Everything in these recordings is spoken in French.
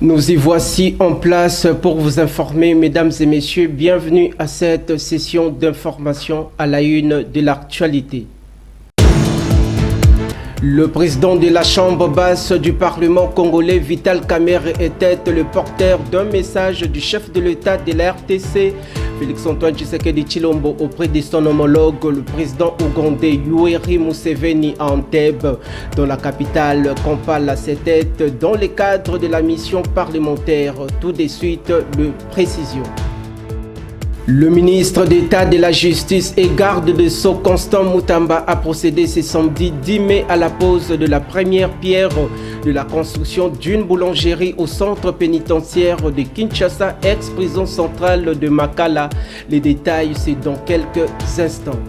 Nous y voici en place pour vous informer, mesdames et messieurs. Bienvenue à cette session d'information à la une de l'actualité. Le président de la Chambre basse du Parlement congolais, Vital Kamerhe, était le porteur d'un message du chef de l'État de la RTC, Félix-Antoine Tshisekedi Tshilombo, auprès de son homologue, le président ougandais Yoweri Museveni à Entebbe, dans la capitale Kampala. C'était dans le cadre de la mission parlementaire. Tout de suite, le précision. Le ministre d'État de la Justice et garde de Sceaux, Constant Mutamba, a procédé ce samedi 10 mai à la pose de la première pierre de la construction d'une boulangerie au centre pénitentiaire de Kinshasa, ex-prison centrale de Makala. Les détails, c'est dans quelques instants.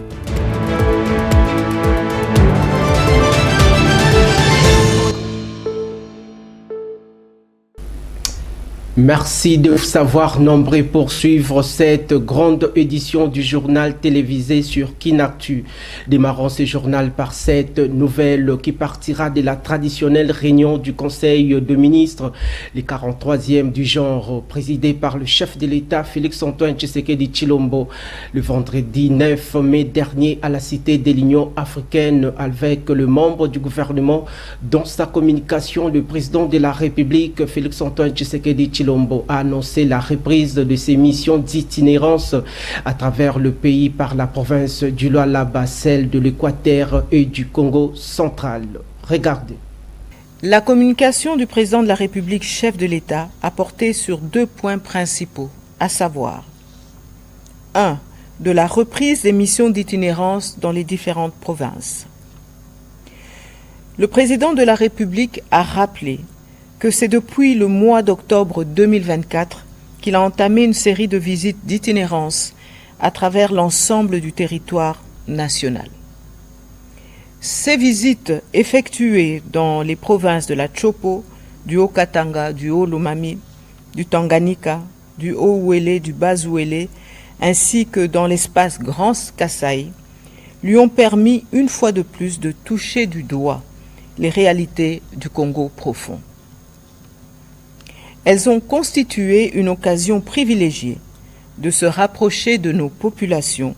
Merci de savoir nombreux pour suivre cette grande édition du journal télévisé sur Kinactu. Démarrons ce journal par cette nouvelle qui partira de la traditionnelle réunion du Conseil de ministres, les 43e du genre, présidé par le chef de l'État Félix-Antoine Tshisekedi Tshilombo, le vendredi 9 mai dernier à la Cité de l'Union africaine avec le membre du gouvernement. Dans sa communication, le président de la République Félix-Antoine Tshisekedi Tshilombo a annoncé la reprise de ses missions d'itinérance à travers le pays par la province du Lualaba, celle de l'Équateur et du Congo central. Regardez. La communication du président de la République, chef de l'État, a porté sur deux points principaux, à savoir 1. De la reprise des missions d'itinérance dans les différentes provinces. Le président de la République a rappelé que c'est depuis le mois d'octobre 2024 qu'il a entamé une série de visites d'itinérance à travers l'ensemble du territoire national. Ces visites effectuées dans les provinces de la Chopo, du Haut-Katanga, du Haut-Lomami, du Tanganyika, du Haut-Ouélé, du Bas-Ouélé, ainsi que dans l'espace Grand Kasaï, lui ont permis une fois de plus de toucher du doigt les réalités du Congo profond. Elles ont constitué une occasion privilégiée de se rapprocher de nos populations,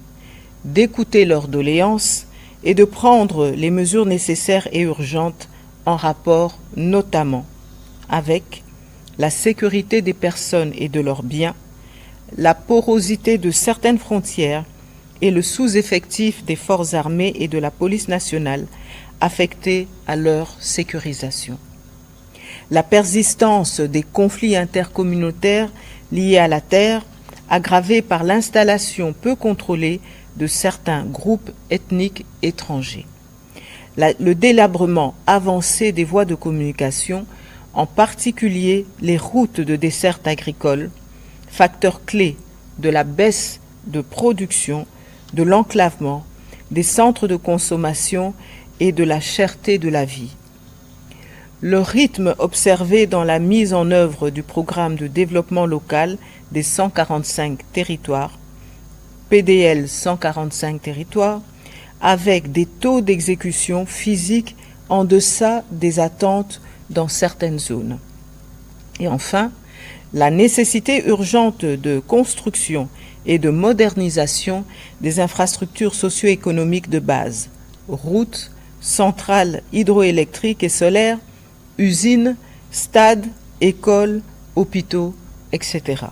d'écouter leurs doléances et de prendre les mesures nécessaires et urgentes en rapport notamment avec la sécurité des personnes et de leurs biens, la porosité de certaines frontières et le sous-effectif des forces armées et de la police nationale affectés à leur sécurisation. La persistance des conflits intercommunautaires liés à la terre, aggravée par l'installation peu contrôlée de certains groupes ethniques étrangers. Le délabrement avancé des voies de communication, en particulier les routes de desserte agricole, facteur clé de la baisse de production, de l'enclavement, des centres de consommation et de la cherté de la vie. Le rythme observé dans la mise en œuvre du programme de développement local des 145 territoires, PDL 145 territoires, avec des taux d'exécution physique en deçà des attentes dans certaines zones. Et enfin, la nécessité urgente de construction et de modernisation des infrastructures socio-économiques de base, routes, centrales hydroélectriques et solaires, usines, stades, écoles, hôpitaux, etc.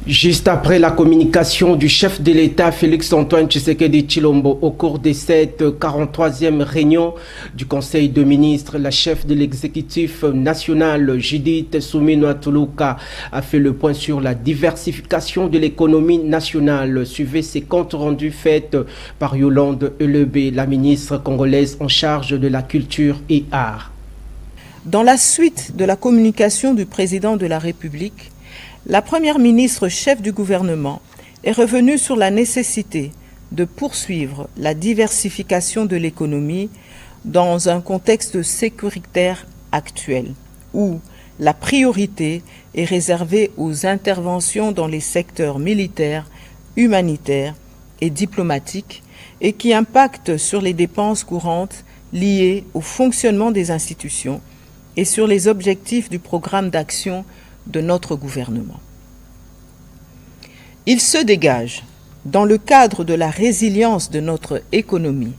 Juste après la communication du chef de l'État Félix-Antoine Tshisekedi Tshilombo au cours de cette 43e réunion du Conseil de ministres, la chef de l'exécutif national Judith Suminwa Tuluka a fait le point sur la diversification de l'économie nationale. Suivez ces comptes rendus faits par Yolande Elebe, la ministre congolaise en charge de la culture et art. Dans la suite de la communication du président de la République, la première ministre chef du gouvernement est revenue sur la nécessité de poursuivre la diversification de l'économie dans un contexte sécuritaire actuel, où la priorité est réservée aux interventions dans les secteurs militaires, humanitaires et diplomatiques et qui impactent sur les dépenses courantes liées au fonctionnement des institutions et sur les objectifs du programme d'action de notre gouvernement. Il se dégage, dans le cadre de la résilience de notre économie,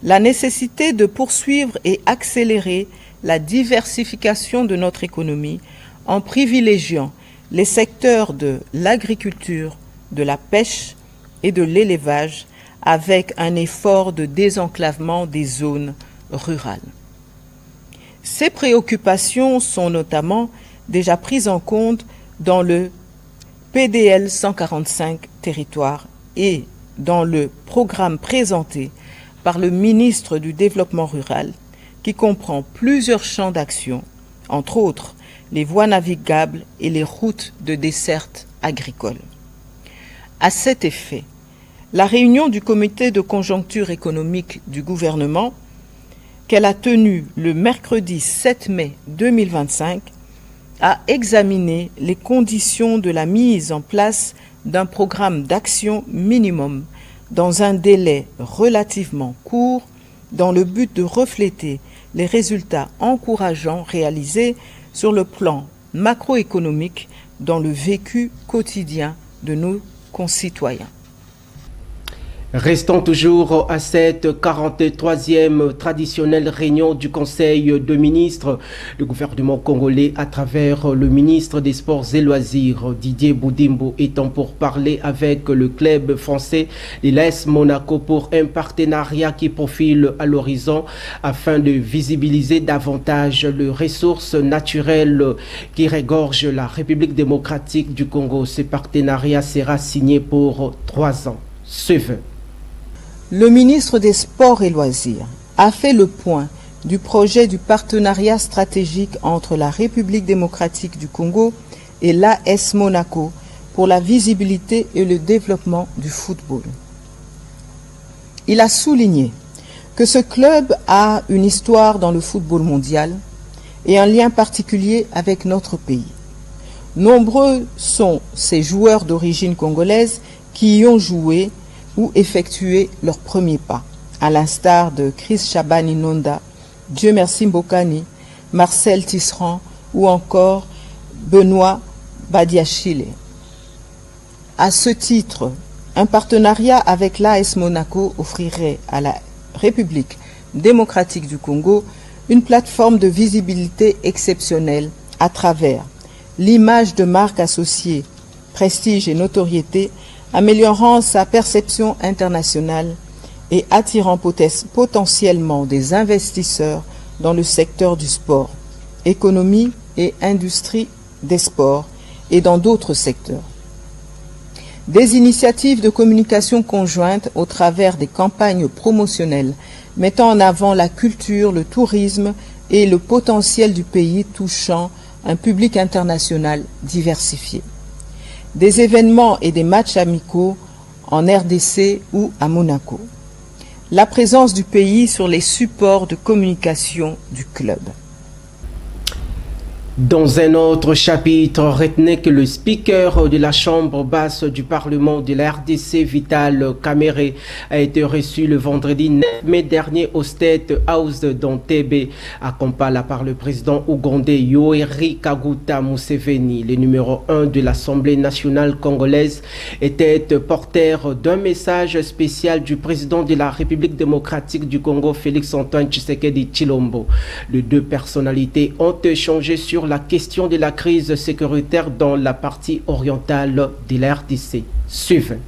la nécessité de poursuivre et accélérer la diversification de notre économie en privilégiant les secteurs de l'agriculture, de la pêche et de l'élevage avec un effort de désenclavement des zones rurales. Ces préoccupations sont notamment déjà prises en compte dans le PDL 145 territoires et dans le programme présenté par le ministre du Développement rural qui comprend plusieurs champs d'action, entre autres les voies navigables et les routes de desserte agricole. À cet effet, la réunion du comité de conjoncture économique du gouvernement qu'elle a tenue le mercredi 7 mai 2025 a examiné les conditions de la mise en place d'un programme d'action minimum dans un délai relativement court dans le but de refléter les résultats encourageants réalisés sur le plan macroéconomique dans le vécu quotidien de nos concitoyens. Restons toujours à cette 43e traditionnelle réunion du Conseil de ministres. Le gouvernement congolais, à travers le ministre des Sports et Loisirs, Didier Boudimbo, étant pour parler avec le club français de l'AS Monaco pour un partenariat qui profile à l'horizon afin de visibiliser davantage les ressources naturelles qui regorgent la République démocratique du Congo. Ce partenariat sera signé pour 3 ans. Suivez. Le ministre des Sports et Loisirs a fait le point du projet du partenariat stratégique entre la République démocratique du Congo et l'AS Monaco pour la visibilité et le développement du football. Il a souligné que ce club a une histoire dans le football mondial et un lien particulier avec notre pays. Nombreux sont ces joueurs d'origine congolaise qui y ont joué ou effectué leurs premiers pas, à l'instar de Chris Chabani Nonda, Dieu merci Mbokani, Marcel Tisserand ou encore Benoît Badiachile. À ce titre, un partenariat avec l'AS Monaco offrirait à la République démocratique du Congo une plateforme de visibilité exceptionnelle à travers l'image de marque associée, prestige et notoriété, améliorant sa perception internationale et attirant potentiellement des investisseurs dans le secteur du sport, économie et industrie des sports et dans d'autres secteurs. Des initiatives de communication conjointes au travers des campagnes promotionnelles mettant en avant la culture, le tourisme et le potentiel du pays touchant un public international diversifié. Des événements et des matchs amicaux en RDC ou à Monaco. La présence du pays sur les supports de communication du club. Dans un autre chapitre, retenez que le speaker de la Chambre basse du Parlement de la RDC, Vital Kamere, a été reçu le vendredi 9 mai dernier au State House d'Entebbe, à Kampala par le président ougandais Yoweri Kaguta Museveni. Le numéro 1 de l'Assemblée nationale congolaise était porteur d'un message spécial du président de la République démocratique du Congo, Félix-Antoine Tshisekedi Tshilombo. Les deux personnalités ont échangé sur la question de la crise sécuritaire dans la partie orientale de la RDC. Suivez.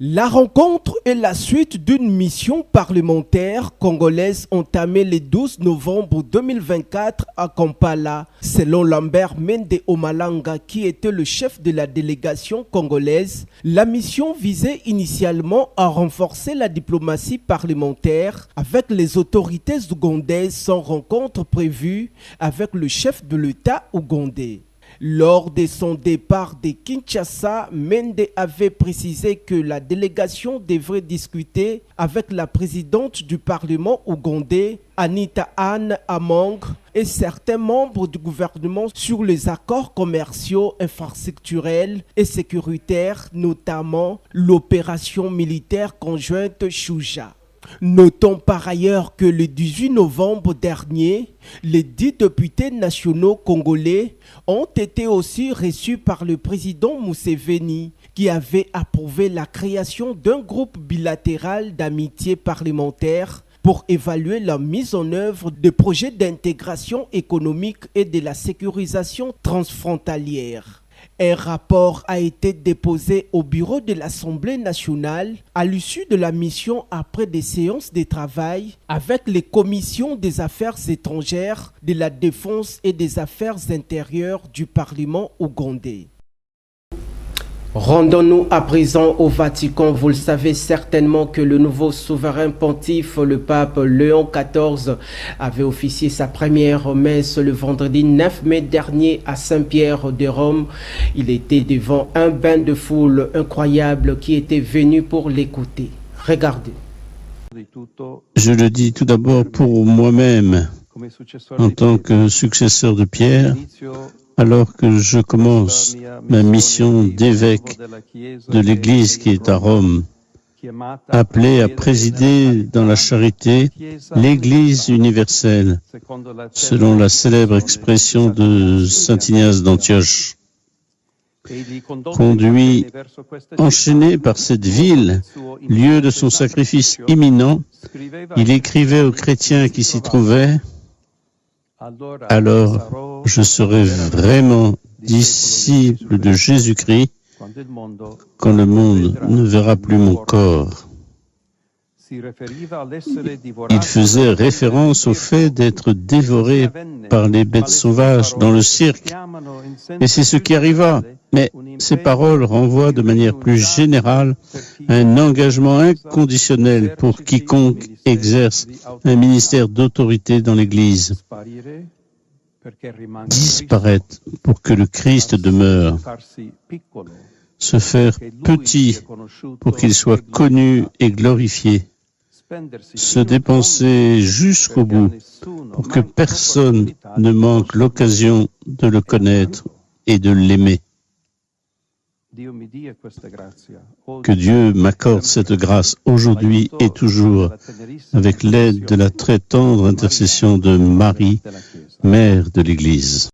La rencontre est la suite d'une mission parlementaire congolaise entamée le 12 novembre 2024 à Kampala, selon Lambert Mende Omalanga, qui était le chef de la délégation congolaise. La mission visait initialement à renforcer la diplomatie parlementaire avec les autorités ougandaises, sans rencontre prévue avec le chef de l'État ougandais. Lors de son départ de Kinshasa, Mende avait précisé que la délégation devrait discuter avec la présidente du Parlement ougandais, Anita Anne Among, et certains membres du gouvernement sur les accords commerciaux, infrastructurels et sécuritaires, notamment l'opération militaire conjointe Shuja. Notons par ailleurs que le 18 novembre dernier, les 10 députés nationaux congolais ont été aussi reçus par le président Museveni, qui avait approuvé la création d'un groupe bilatéral d'amitié parlementaire pour évaluer la mise en œuvre de projets d'intégration économique et de la sécurisation transfrontalière. Un rapport a été déposé au bureau de l'Assemblée nationale à l'issue de la mission après des séances de travail avec les commissions des affaires étrangères, de la défense et des affaires intérieures du Parlement ougandais. Rendons-nous à présent au Vatican. Vous le savez certainement que le nouveau souverain pontife, le pape Léon XIV, avait officié sa première messe le vendredi 9 mai dernier à Saint-Pierre de Rome. Il était devant un bain de foule incroyable qui était venu pour l'écouter. Regardez. Je le dis tout d'abord pour moi-même, en tant que successeur de Pierre, alors que je commence ma mission d'évêque de l'Église qui est à Rome, appelé à présider dans la charité l'Église universelle, selon la célèbre expression de saint Ignace d'Antioche. Conduit, enchaîné par cette ville, lieu de son sacrifice imminent, il écrivait aux chrétiens qui s'y trouvaient: « Alors je serai vraiment disciple de Jésus-Christ quand le monde ne verra plus mon corps. » Il faisait référence au fait d'être dévoré par les bêtes sauvages dans le cirque. Et c'est ce qui arriva. Mais ces paroles renvoient de manière plus générale à un engagement inconditionnel pour quiconque exerce un ministère d'autorité dans l'Église. Disparaître pour que le Christ demeure. Se faire petit pour qu'il soit connu et glorifié. Se dépenser jusqu'au bout pour que personne ne manque l'occasion de le connaître et de l'aimer. Que Dieu m'accorde cette grâce aujourd'hui et toujours, avec l'aide de la très tendre intercession de Marie, Mère de l'Église.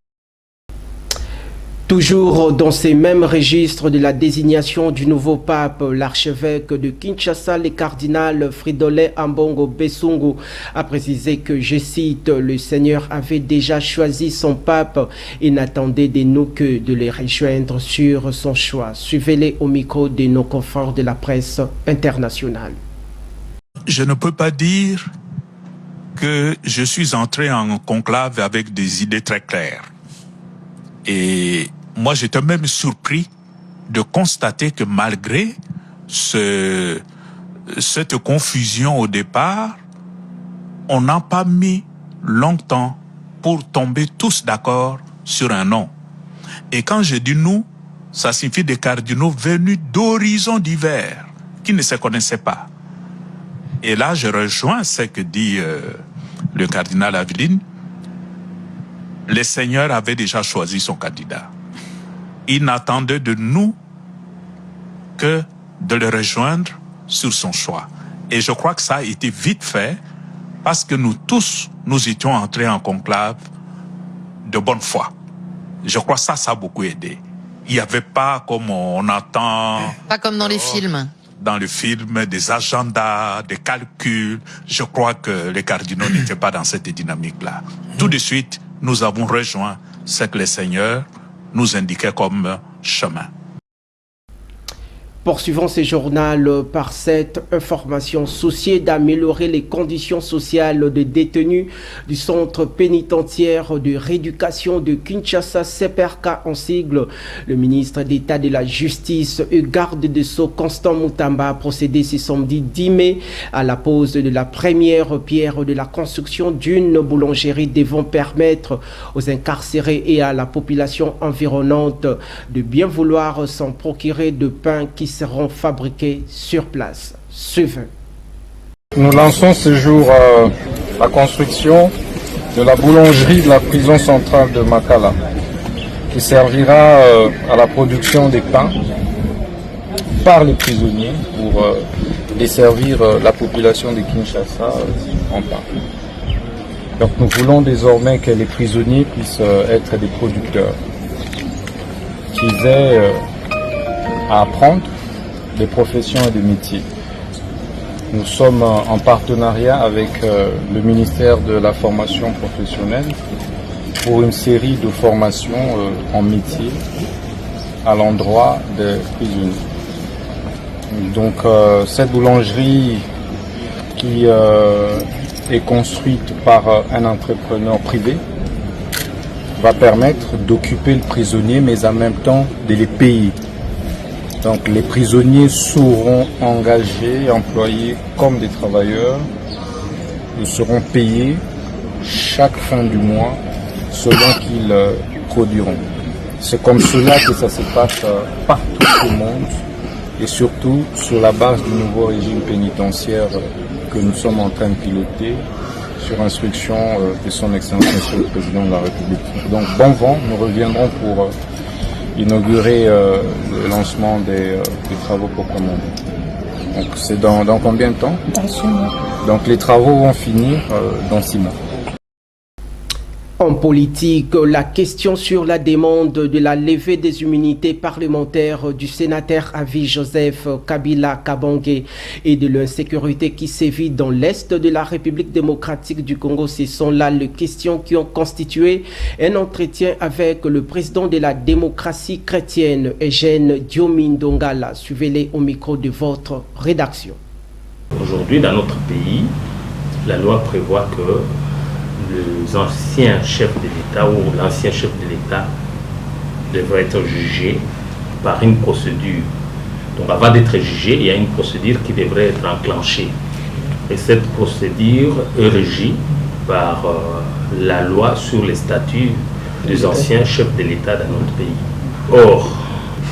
Toujours dans ces mêmes registres de la désignation du nouveau pape, l'archevêque de Kinshasa, le cardinal Fridolin Ambongo Besungu, a précisé que, je cite, le Seigneur avait déjà choisi son pape et n'attendait de nous que de les rejoindre sur son choix. Suivez-les au micro de nos confrères de la presse internationale. Je ne peux pas dire que je suis entré en conclave avec des idées très claires. Et moi, j'étais même surpris de constater que malgré cette confusion au départ, on n'a pas mis longtemps pour tomber tous d'accord sur un nom. Et quand je dis nous, ça signifie des cardinaux venus d'horizons divers, qui ne se connaissaient pas. Et là, je rejoins ce que dit le cardinal Aveline. Le Seigneur avait déjà choisi son candidat. Il n'attendait de nous que de le rejoindre sur son choix. Et je crois que ça a été vite fait parce que nous tous, nous étions entrés en conclave de bonne foi. Je crois que ça a beaucoup aidé. Il n'y avait pas comme on entend... Pas comme dans les films. Dans le film, des agendas, des calculs. Je crois que les cardinaux n'étaient pas dans cette dynamique-là. Tout de suite, nous avons rejoint ce que le Seigneur nous indiquait comme chemin. Poursuivons ce journal par cette information. Soucieux d'améliorer les conditions sociales des détenus du centre pénitentiaire de rééducation de Kinshasa, CPRK en sigle, le ministre d'État de la Justice et garde des Sceaux Constant Moutamba a procédé ce samedi 10 mai à la pose de la première pierre de la construction d'une boulangerie devant permettre aux incarcérés et à la population environnante de bien vouloir s'en procurer de pain qui seront fabriqués sur place. Suivez. Nous lançons ce jour la construction de la boulangerie de la prison centrale de Makala, qui servira à la production des pains par les prisonniers pour desservir la population de Kinshasa en pain. Donc nous voulons désormais que les prisonniers puissent être des producteurs, qu'ils aient à apprendre des professions et des métiers. Nous sommes en partenariat avec le ministère de la formation professionnelle pour une série de formations en métier à l'endroit des prisonniers. Donc cette boulangerie qui est construite par un entrepreneur privé va permettre d'occuper le prisonnier mais en même temps de les payer. Donc les prisonniers seront engagés, employés comme des travailleurs. Ils seront payés chaque fin du mois selon qu'ils produiront. C'est comme cela que ça se passe partout au monde et surtout sur la base du nouveau régime pénitentiaire que nous sommes en train de piloter sur instruction de son Excellence Monsieur le Président de la République. Donc bon vent, nous reviendrons pour inaugurer le lancement des travaux pour commander. Donc c'est dans combien de temps? Dans 6 mois. Donc les travaux vont finir dans 6 mois. En politique, la question sur la demande de la levée des immunités parlementaires du sénateur à vie Joseph Kabila Kabange et de l'insécurité qui sévit dans l'Est de la République démocratique du Congo, ce sont là les questions qui ont constitué un entretien avec le président de la démocratie chrétienne, Eugène Diomindongala. Suivez-les au micro de votre rédaction. Aujourd'hui, dans notre pays, la loi prévoit que les anciens chefs de l'État ou l'ancien chef de l'État devrait être jugé par une procédure. Donc avant d'être jugé, il y a une procédure qui devrait être enclenchée. Et cette procédure est régie par la loi sur les statuts des anciens chefs de l'État dans notre pays. Or,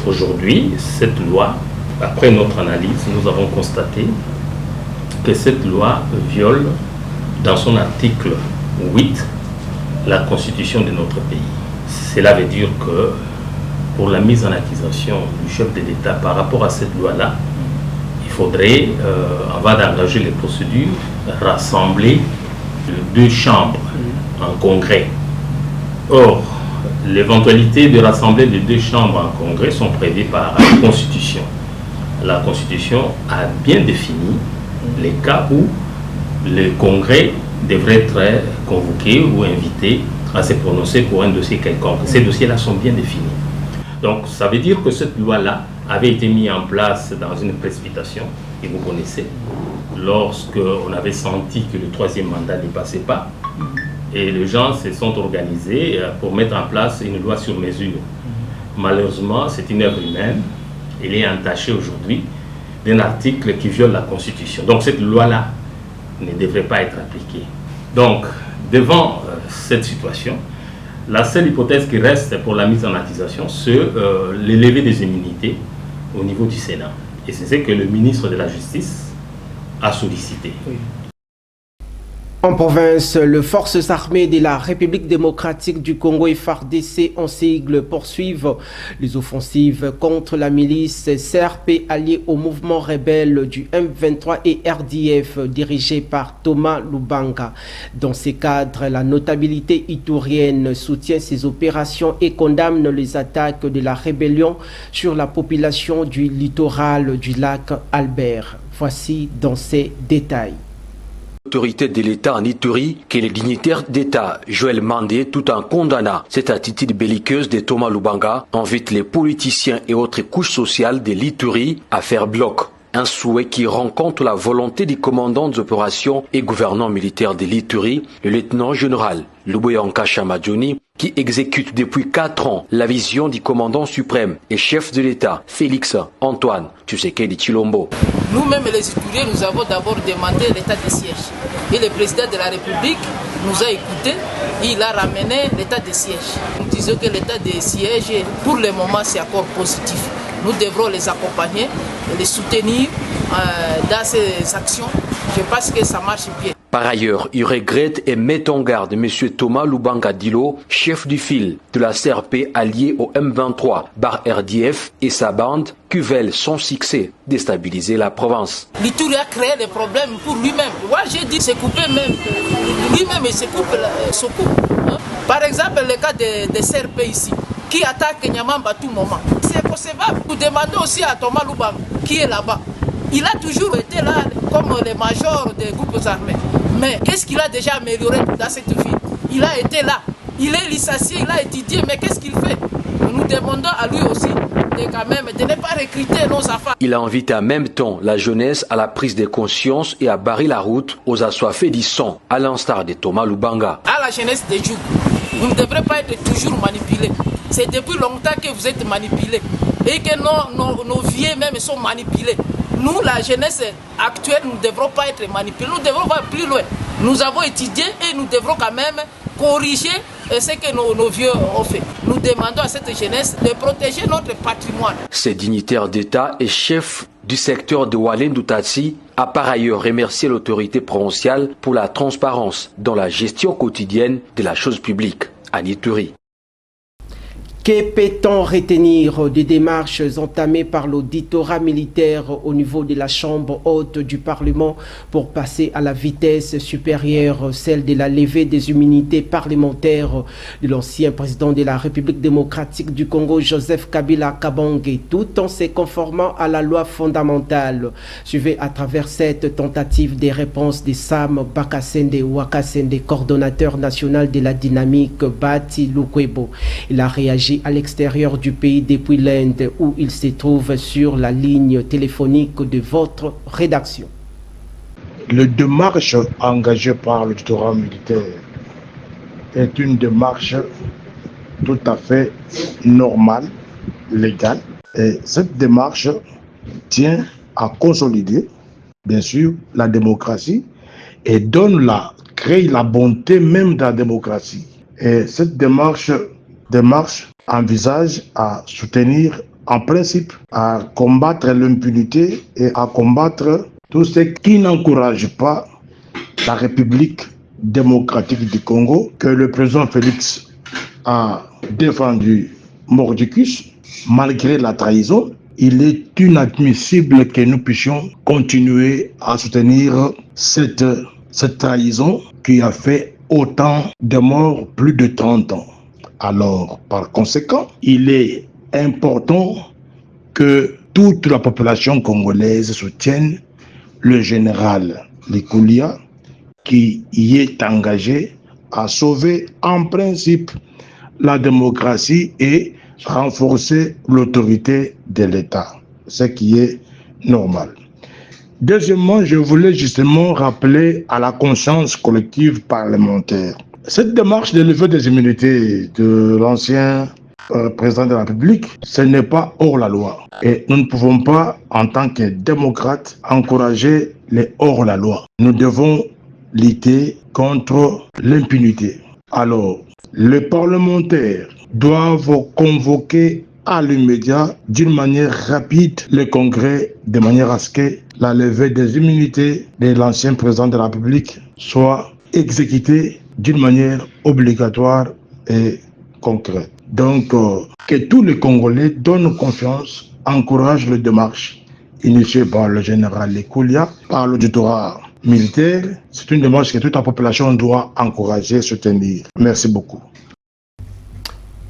aujourd'hui, cette loi, après notre analyse, nous avons constaté que cette loi viole dans son article 8, la constitution de notre pays. Cela veut dire que pour la mise en accusation du chef de l'État par rapport à cette loi-là, il faudrait, avant d'engager les procédures, rassembler les 2 chambres en congrès. Or, l'éventualité de rassembler les 2 chambres en congrès sont prévues par la Constitution. La Constitution a bien défini les cas où le congrès devrait être convoqué ou invité à se prononcer pour un dossier quelconque. Ces dossiers-là sont bien définis. Donc ça veut dire que cette loi-là avait été mise en place dans une précipitation, et vous connaissez, lorsqu'on avait senti que le 3e mandat ne passait pas, et les gens se sont organisés pour mettre en place une loi sur mesure. Malheureusement, c'est une œuvre humaine, elle est entachée aujourd'hui d'un article qui viole la Constitution. Donc cette loi-là ne devrait pas être appliquée. Donc, devant cette situation, la seule hypothèse qui reste pour la mise en accusation, c'est le lever des immunités au niveau du Sénat. Et c'est ce que le ministre de la Justice a sollicité. Oui. En province, les forces armées de la République démocratique du Congo FARDC en sigle poursuivent les offensives contre la milice CRP alliée au mouvement rebelle du M23 et RDF dirigé par Thomas Lubanga. Dans ces cadres, la notabilité iturienne soutient ces opérations et condamne les attaques de la rébellion sur la population du littoral du lac Albert. Voici dans ces détails. L'autorité de l'État en Ituri, que les dignitaires d'État Joël Mandé, tout en condamnant cette attitude belliqueuse de Thomas Lubanga, invite les politiciens et autres couches sociales de l'Ituri à faire bloc. Un souhait qui rencontre la volonté du commandant des opérations et gouvernant militaire de l'Ituri, le lieutenant-général Luboyanka Chamadjoni, qui exécute depuis 4 ans la vision du commandant suprême et chef de l'État, Félix Antoine Tshisekedi Tshilombo. Nous-mêmes les Ituriens, nous avons d'abord demandé l'état de siège. Et le président de la République nous a écoutés, il a ramené l'état de siège. Nous disons que l'état de siège, pour le moment, c'est encore positif. Nous devrons les accompagner et les soutenir dans ces actions. Je pense que ça marche bien. Par ailleurs, il regrette et met en garde M. Thomas Lubanga Dilo, chef du fil de la CRP allié au M23, RDF et sa bande, qui veulent sans succès déstabiliser la province. L'Ituri a créé des problèmes pour lui-même. Moi, j'ai dit se couper même. Lui-même, il se coupe. Hein? Par exemple, le cas des CRP ici, qui attaquent Nyamamba à tout moment. C'est concevable. Vous demandez aussi à Thomas Lubanga, qui est là-bas. Il a toujours été là comme les majors des groupes armés. Mais qu'est-ce qu'il a déjà amélioré dans cette ville? Il a été là. Il est licencié, il a étudié, mais qu'est-ce qu'il fait? Nous demandons à lui aussi de ne pas recruter nos enfants. Il invite en même temps la jeunesse à la prise de conscience et à barrer la route aux assoiffés du sang, à l'instar de Thomas Lubanga. À la jeunesse de Djouk, vous ne devrez pas être toujours manipulés. C'est depuis longtemps que vous êtes manipulés et que nos vieux même sont manipulés. Nous, la jeunesse actuelle, nous ne devrons pas être manipulés, nous devrons aller plus loin. Nous avons étudié et nous devrons quand même corriger ce que nos vieux ont fait. Nous demandons à cette jeunesse de protéger notre patrimoine. Ce dignitaire d'État et chef du secteur de Walendu-Tatsi a par ailleurs remercié l'autorité provinciale pour la transparence dans la gestion quotidienne de la chose publique à Ituri. Que peut-on retenir des démarches entamées par l'auditorat militaire au niveau de la Chambre haute du Parlement pour passer à la vitesse supérieure, celle de la levée des immunités parlementaires de l'ancien président de la République démocratique du Congo, Joseph Kabila Kabange, tout en se conformant à la loi fondamentale? Suivez à travers cette tentative des réponses de Sam Bakasende Wakasende, coordonnateur national de la dynamique Bati Lukwebo. Il a réagi à l'extérieur du pays depuis l'Inde où il se trouve sur la ligne téléphonique de votre rédaction. La démarche engagée par l'auditorat militaire est une démarche tout à fait normale, légale. Et cette démarche tient à consolider, bien sûr, la démocratie et crée la bonté même de la démocratie. Et cette démarche envisage à soutenir en principe, à combattre l'impunité et à combattre tout ce qui n'encourage pas la République démocratique du Congo, que le président Félix a défendu mordicus malgré la trahison. Il est inadmissible que nous puissions continuer à soutenir cette trahison qui a fait autant de morts, plus de 30 ans. Alors, par conséquent, il est important que toute la population congolaise soutienne le général Likulia qui y est engagé à sauver en principe la démocratie et renforcer l'autorité de l'État, ce qui est normal. Deuxièmement, je voulais justement rappeler à la conscience collective parlementaire. Cette démarche de levée des immunités de l'ancien président de la République, ce n'est pas hors la loi. Et nous ne pouvons pas, en tant que démocrates, encourager les hors-la-loi. Nous devons lutter contre l'impunité. Alors, les parlementaires doivent convoquer à l'immédiat, d'une manière rapide, le Congrès, de manière à ce que la levée des immunités de l'ancien président de la République soit exécutée d'une manière obligatoire et concrète. Donc, que tous les Congolais donnent confiance, encouragent les démarches initiées par le général Likulia, par l'auditorat militaire. C'est une démarche que toute la population doit encourager, soutenir. Merci beaucoup.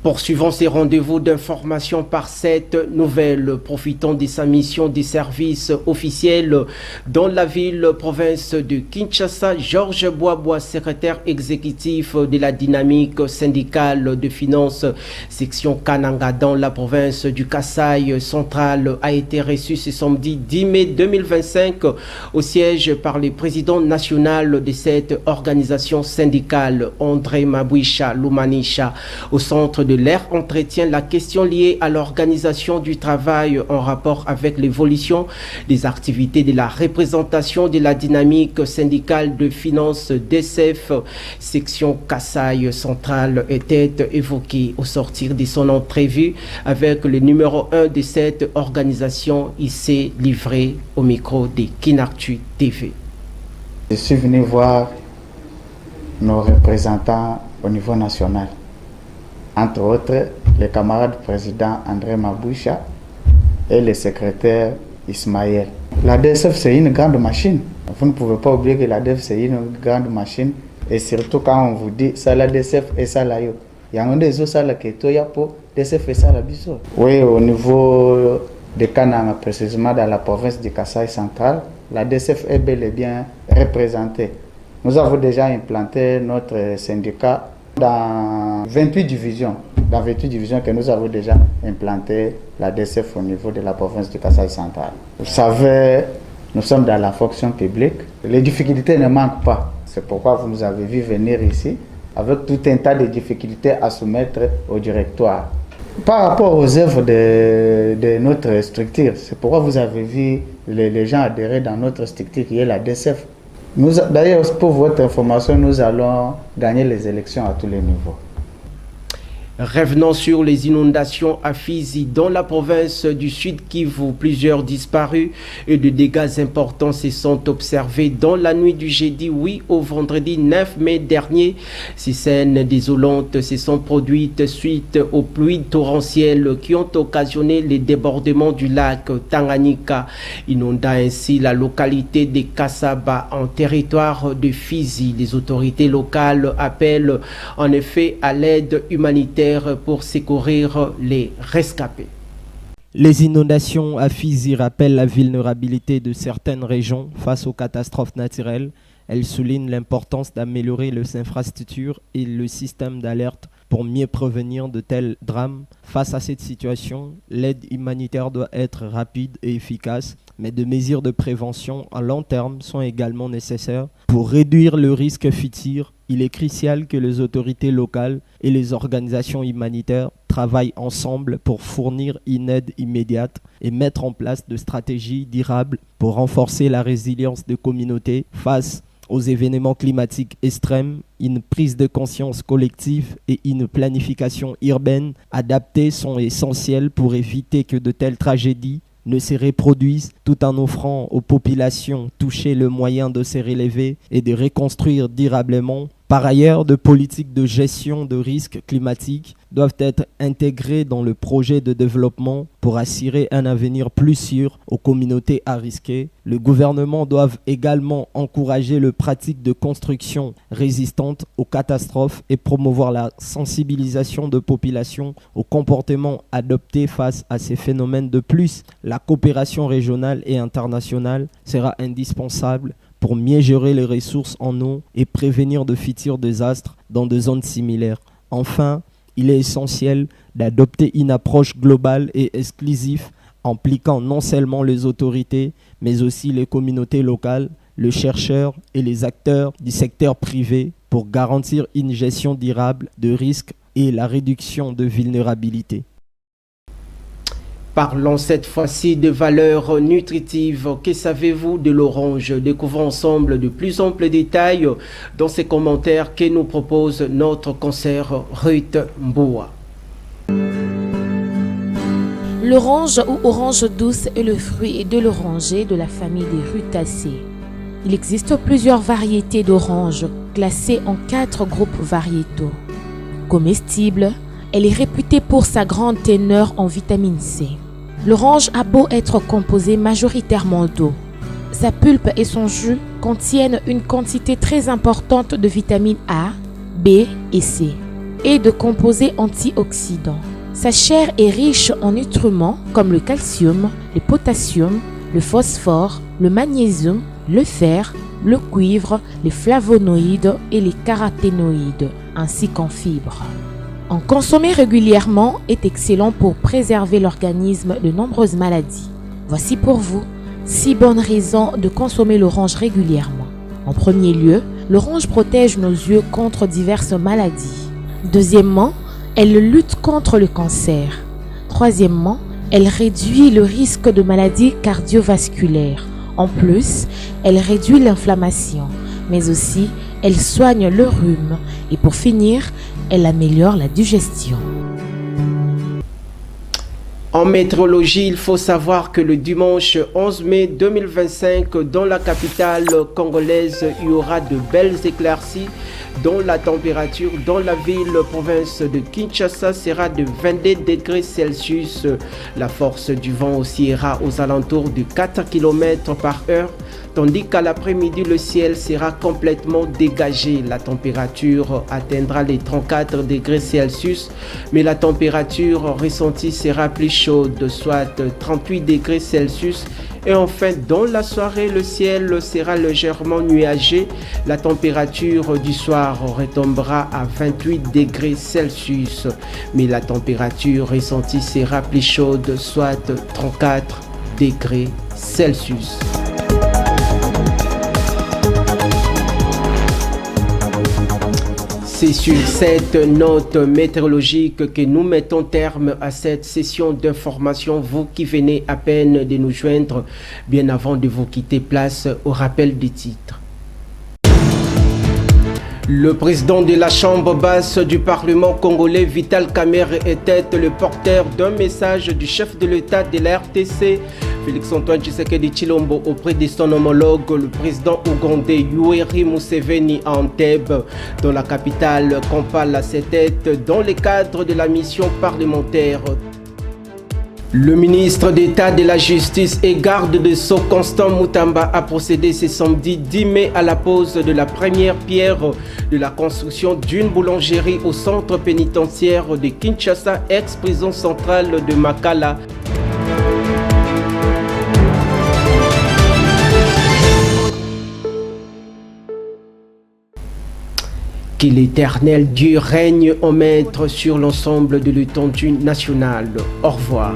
Poursuivons ces rendez-vous d'information par cette nouvelle. Profitons de sa mission de service officiel dans la ville-province de Kinshasa. Georges Boisbois, secrétaire exécutif de la dynamique syndicale de finances section Kananga dans la province du Kasaï central, a été reçu ce samedi 10 mai 2025 au siège par le président national de cette organisation syndicale, André Mabouisha Lumanisha, au centre de l'air entretient la question liée à l'organisation du travail en rapport avec l'évolution des activités de la représentation de la dynamique syndicale de finances DCF section Kasaï centrale était évoquée au sortir de son entrevue avec le numéro 1 de cette organisation. Il s'est livré au micro de Kinactu TV. Je suis venu voir nos représentants au niveau national, entre autres le camarade président André Maboucha et le secrétaire Ismaël. La DSF, c'est une grande machine. Vous ne pouvez pas oublier que la DSF, c'est une grande machine. Et surtout quand on vous dit ça la DSF et ça la yo. Il y a des autres salles qui sont pour DSF et ça la biso. Oui, au niveau de Kananga, précisément dans la province du Kasaï central, la DSF est bel et bien représentée. Nous avons déjà implanté notre syndicat dans 28 divisions. Dans 28 divisions que nous avons déjà implanté la DSF au niveau de la province du Kasaï central. Vous savez, nous sommes dans la fonction publique. Les difficultés ne manquent pas. C'est pourquoi vous nous avez vu venir ici avec tout un tas de difficultés à soumettre au directoire. Par rapport aux œuvres de notre structure, c'est pourquoi vous avez vu les gens adhérer dans notre structure qui est la DSF. D'ailleurs, pour votre information, nous allons gagner les élections à tous les niveaux. Revenons sur les inondations à Fizi. Dans la province du Sud Kivu, plusieurs disparus et de dégâts importants se sont observés dans la nuit du jeudi 8 au vendredi 9 mai dernier. Ces scènes désolantes se sont produites suite aux pluies torrentielles qui ont occasionné les débordements du lac Tanganyika, inondant ainsi la localité de Kasaba en territoire de Fizi. Les autorités locales appellent en effet à l'aide humanitaire pour secourir les rescapés. Les inondations à Fizi rappellent la vulnérabilité de certaines régions face aux catastrophes naturelles. Elles soulignent l'importance d'améliorer les infrastructures et le système d'alerte pour mieux prévenir de tels drames. Face à cette situation, l'aide humanitaire doit être rapide et efficace, mais des mesures de prévention à long terme sont également nécessaires pour réduire le risque futur. Il est crucial que les autorités locales et les organisations humanitaires travaillent ensemble pour fournir une aide immédiate et mettre en place de stratégies durables pour renforcer la résilience des communautés face aux événements climatiques extrêmes. Une prise de conscience collective et une planification urbaine adaptée sont essentielles pour éviter que de telles tragédies ne se reproduisent, tout en offrant aux populations touchées le moyen de se relever et de reconstruire durablement. Par ailleurs, des politiques de gestion de risques climatiques doivent être intégrées dans le projet de développement pour assurer un avenir plus sûr aux communautés à risquer. Le gouvernement doit également encourager les pratiques de construction résistantes aux catastrophes et promouvoir la sensibilisation de populations aux comportements adoptés face à ces phénomènes. De plus, la coopération régionale et internationale sera indispensable pour mieux gérer les ressources en eau et prévenir de futurs désastres dans des zones similaires. Enfin, il est essentiel d'adopter une approche globale et exclusive impliquant non seulement les autorités, mais aussi les communautés locales, les chercheurs et les acteurs du secteur privé pour garantir une gestion durable de risques et la réduction de vulnérabilité. Parlons cette fois-ci de valeurs nutritives. Que savez-vous de l'orange? Découvrons ensemble de plus amples détails dans ces commentaires que nous propose notre consoeur Ruth Mboua. L'orange ou orange douce est le fruit de l'oranger de la famille des rutacées. Il existe plusieurs variétés d'oranges classées en 4 groupes variétaux. Comestible, elle est réputée pour sa grande teneur en vitamine C. L'orange a beau être composée majoritairement d'eau. Sa pulpe et son jus contiennent une quantité très importante de vitamines A, B et C et de composés antioxydants. Sa chair est riche en nutriments comme le calcium, le potassium, le phosphore, le magnésium, le fer, le cuivre, les flavonoïdes et les caroténoïdes, ainsi qu'en fibres. En consommer régulièrement est excellent pour préserver l'organisme de nombreuses maladies. Voici pour vous 6 bonnes raisons de consommer l'orange régulièrement. En premier lieu, l'orange protège nos yeux contre diverses maladies. Deuxièmement, elle lutte contre le cancer. Troisièmement, elle réduit le risque de maladies cardiovasculaires. En plus, elle réduit l'inflammation, mais aussi elle soigne le rhume. Et pour finir, elle améliore la digestion. En météorologie, il faut savoir que le dimanche 11 mai 2025, dans la capitale congolaise, il y aura de belles éclaircies dont la température dans la ville-province de Kinshasa sera de 22 degrés Celsius. La force du vent oscillera aux alentours de 4 km par heure, tandis qu'à l'après-midi, le ciel sera complètement dégagé. La température atteindra les 34 degrés Celsius, mais la température ressentie sera plus chaude, soit 38 degrés Celsius. Et enfin, dans la soirée, le ciel sera légèrement nuagé. La température du soir retombera à 28 degrés Celsius, mais la température ressentie sera plus chaude, soit 34 degrés Celsius. C'est sur cette note météorologique que nous mettons terme à cette session d'information. Vous qui venez à peine de nous joindre, bien avant de vous quitter, place au rappel des titres. Le président de la Chambre basse du Parlement congolais, Vital Kamerhe, était le porteur d'un message du chef de l'État de la RTC, Félix-Antoine Tshisekedi Tshilombo, auprès de son homologue, le président ougandais Yoweri Museveni à Entebbe, dans la capitale Kampala. C'était dans le cadre de la mission parlementaire. Le ministre d'État de la Justice et garde de Sceaux, Constant Mutamba, a procédé ce samedi 10 mai à la pose de la première pierre de la construction d'une boulangerie au centre pénitentiaire de Kinshasa, ex-prison centrale de Makala. Que l'Éternel Dieu règne en maître sur l'ensemble de l'étendue nationale. Au revoir.